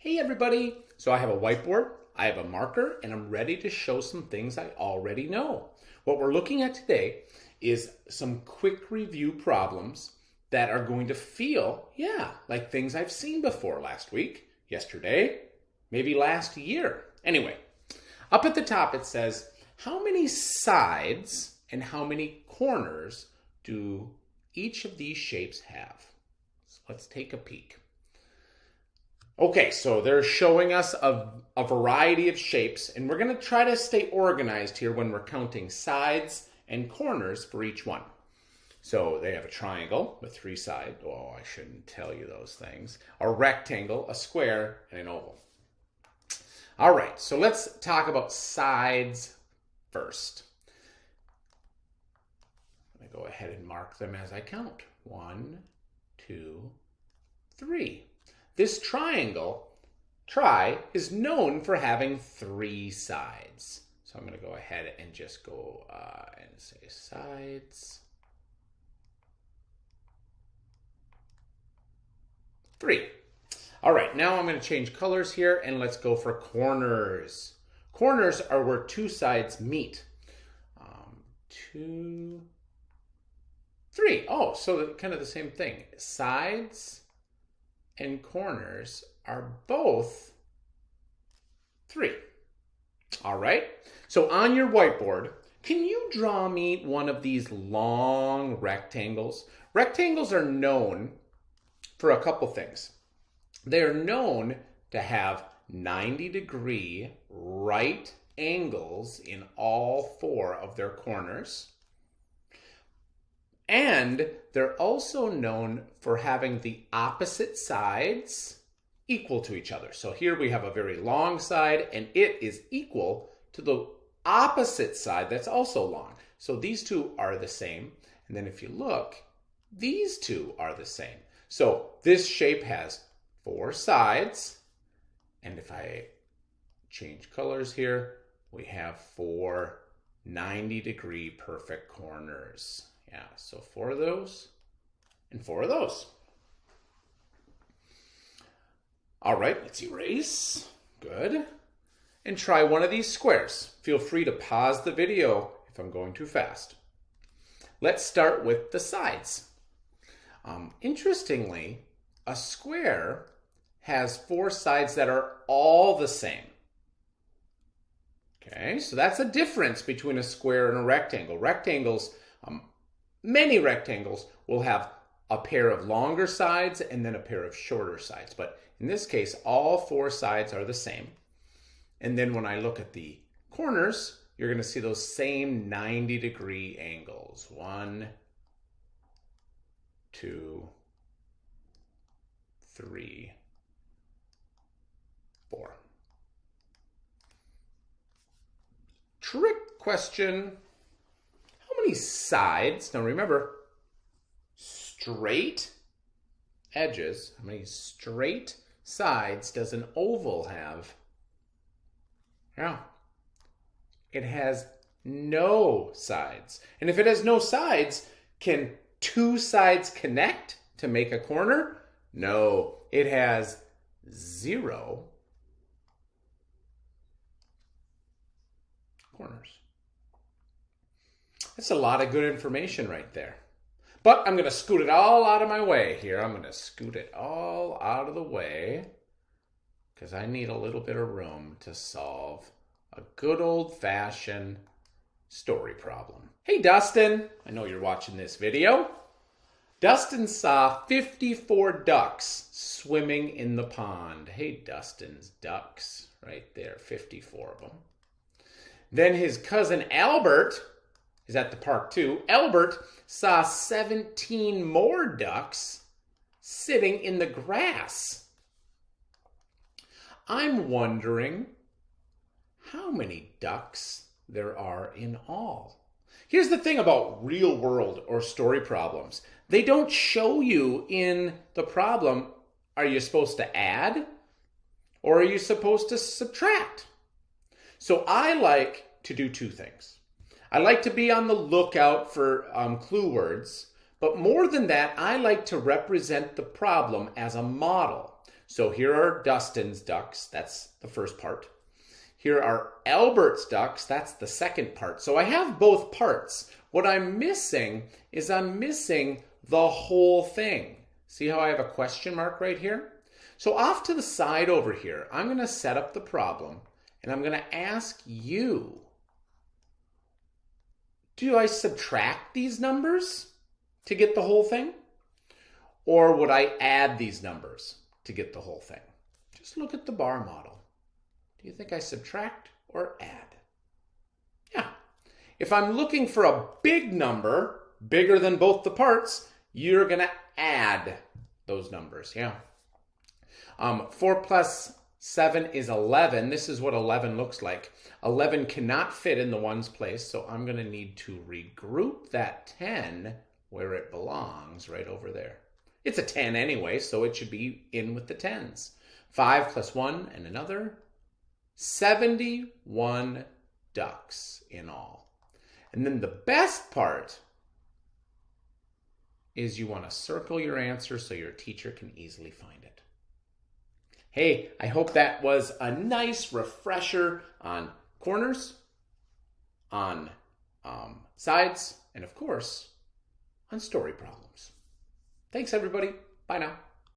Hey everybody! So I have a whiteboard, I have a marker, and I'm ready to show some things I already know. What we're looking at today is some quick review problems that are going to feel, like things I've seen before last week, yesterday, maybe last year. Anyway, up at the top it says, how many sides and how many corners do each of these shapes have? So let's take a peek. Okay, so they're showing us a variety of shapes, and we're going to try to stay organized here when we're counting sides and corners for each one. So they have a triangle with 3 sides. Oh, I shouldn't tell you those things. A rectangle, a square, and an oval. All right, so let's talk about sides first. I'm going to go ahead and mark them as I count. 1, 2, 3. This triangle, is known for having 3 sides. So I'm going to go ahead and just go and say sides. 3. All right, now I'm going to change colors here and let's go for corners. Corners are where 2 sides meet. 2, 3. Oh, so kind of the same thing. Sides and corners are both 3. All right, so on your whiteboard, can you draw me one of these long rectangles? Rectangles are known for a couple things. They're known to have 90-degree right angles in all 4 of their corners. And they're also known for having the opposite sides equal to each other. So here we have a very long side and it is equal to the opposite side that's also long. So these 2 are the same. And then if you look, these 2 are the same. So this shape has 4 sides. And if I change colors here, we have 4 90-degree perfect corners. Yeah, so 4 of those and 4 of those. All right, let's erase. Good. And try one of these squares. Feel free to pause the video if I'm going too fast. Let's start with the sides. Interestingly, a square has 4 sides that are all the same. Okay, so that's a difference between a square and a rectangle. Many rectangles will have a pair of longer sides and then a pair of shorter sides. But in this case, all 4 sides are the same. And then when I look at the corners, you're going to see those same 90-degree angles. 1, 2, 3, 4. Trick question. How many sides, now remember, straight edges, how many straight sides does an oval have? Yeah, it has no sides. And if it has no sides, can 2 sides connect to make a corner? No, it has 0 corners. That's a lot of good information right there. But I'm going to scoot it all out of my way here. I'm going to scoot it all out of the way because I need a little bit of room to solve a good old-fashioned story problem. Hey, Dustin. I know you're watching this video. Dustin saw 54 ducks swimming in the pond. Hey, Dustin's ducks right there, 54 of them. Then his cousin Albert is at the park too. Albert saw 17 more ducks sitting in the grass. I'm wondering how many ducks there are in all. Here's the thing about real world or story problems. They don't show you in the problem, are you supposed to add or are you supposed to subtract? So I like to do 2 things. I like to be on the lookout for clue words, but more than that, I like to represent the problem as a model. So here are Dustin's ducks. That's the first part. Here are Albert's ducks. That's the second part. So I have both parts. What I'm missing is I'm missing the whole thing. See how I have a question mark right here? So off to the side over here, I'm going to set up the problem, and I'm going to ask you, do I subtract these numbers to get the whole thing? Or would I add these numbers to get the whole thing? Just look at the bar model. Do you think I subtract or add? Yeah. If I'm looking for a big number, bigger than both the parts, you're going to add those numbers. Yeah. 4 plus 7 is 11. This is what 11 looks like. 11 cannot fit in the ones place, so I'm going to need to regroup that 10 where it belongs, right over there. It's a 10 anyway, so it should be in with the tens. 5 plus 1 and another. 71 ducks in all. And then the best part is you want to circle your answer so your teacher can easily find it. Hey, I hope that was a nice refresher on corners, on sides, and of course, on story problems. Thanks, everybody. Bye now.